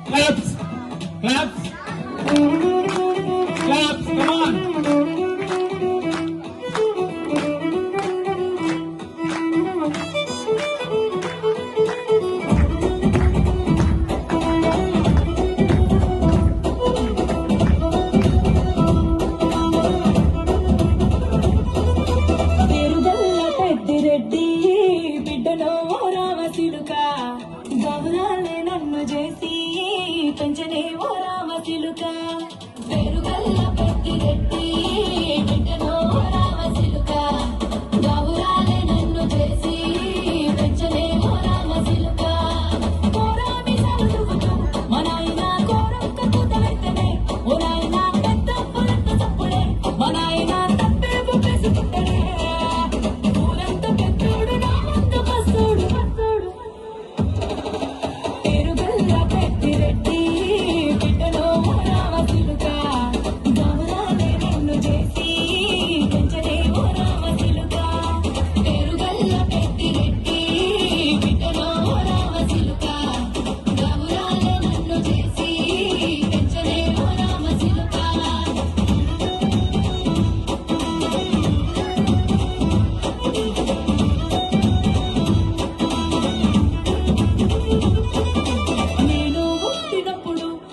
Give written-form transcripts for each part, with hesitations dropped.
Claps. Claps. Claps. Come on. గౌరాలే నన్ను చేసి పెంచనే ఓ రామ చిలుక పేరుగల్ల పెట్టి రెట్టి బిడ్డనో రామ చిలుక గౌరాలే నన్ను చేసి పెంచనే ఓ రామ చిలుక కోరామి సరుదుకుతూ మా నాయన కోరొక్క కూత వెంటనే ఓ నాయన పెద్ద పొలంత తప్పుడే మా నాయన తప్పే బుక్కేసుకుంటనే ఊరంత పెద్దోడు నా ముందు బస్సోడు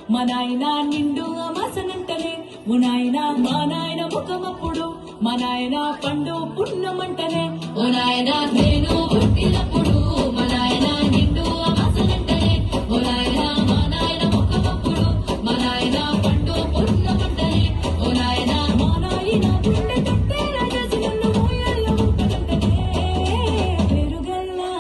మా నాయన నిండు అమాసనంటనే ఓ నాయన మా నాయన ముఖమప్పుడు మా నాయన పండు పుణ్యమంటనే ఓ నాయన నేను పుట్టినప్పుడు మా నాయన నిండు అమాసనంటనే ఓ నాయన మా నాయన ముఖమప్పుడు మా నాయన పండు పుణ్యమంటనే ఓ నాయన మా నాయన గుండె కట్టేలా చేసి నన్ను మోయాల్లో ఉంటదంటనే పెరుగల్లా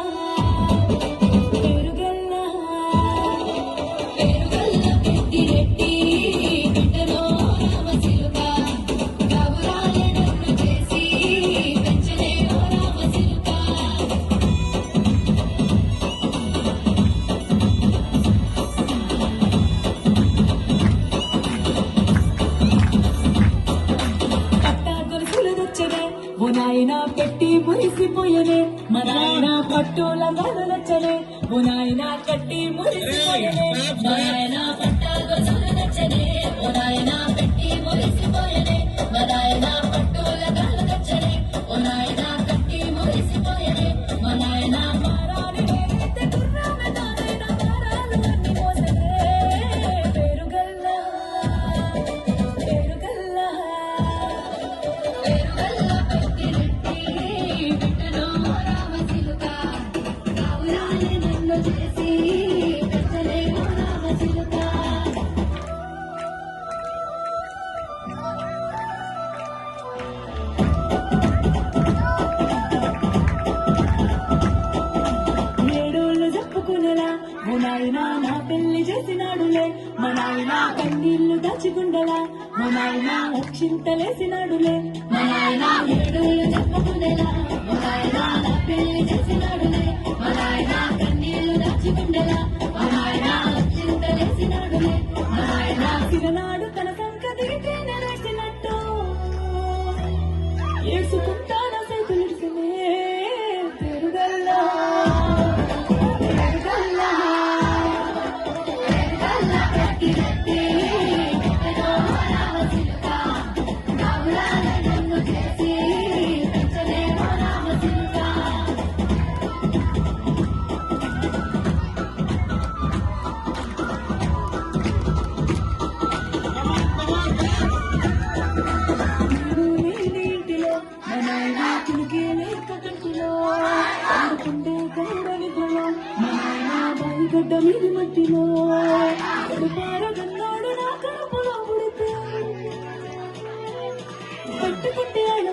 ఓ నాయన పెట్టి మురిసిపోయనే మా నాయన పట్టుల గాలు నచ్చనే ఓ నాయన కట్టి మురిసిపోయనే మా నాయన పట్టాలు నచ్చనే ఓ నాయన పెట్టి మురిసిపోయనే మా నాయన పట్టుల గాలు నచ్చనే ఓ నాయన కట్టి మురిసిపోయనే మా నాయన మారాలి నేనైతే గుర్రమే నాయన మారాలు అన్ని మోసనే పేరుగల్లా పేరుగల్లా ఓ నాయన నా పెళ్లి చేసినాడులే మా నాయన కన్నీళ్లు దాచిగుండలా మా నాయన అక్షింతలేసినాడులే మా నాయన ఏడులు చెప్పుకుండేలా మా నాయన నా పెళ్లి చేసినాడులే మా నాయన కన్నీళ్లు దాచిగుండలా మా నాయన అక్షింతలేసినాడులే మా నాయన చిరనాడు తన సంకదికి నెరవేర్చినట్టు ఏడ్చుకుంటాన సైతులిడిసనే పెరుగల్లా గడ్డ మీద మట్టిలో పారగన్నాడు నా కడుపులో ఉడితే పట్టుకుంటే ఆయన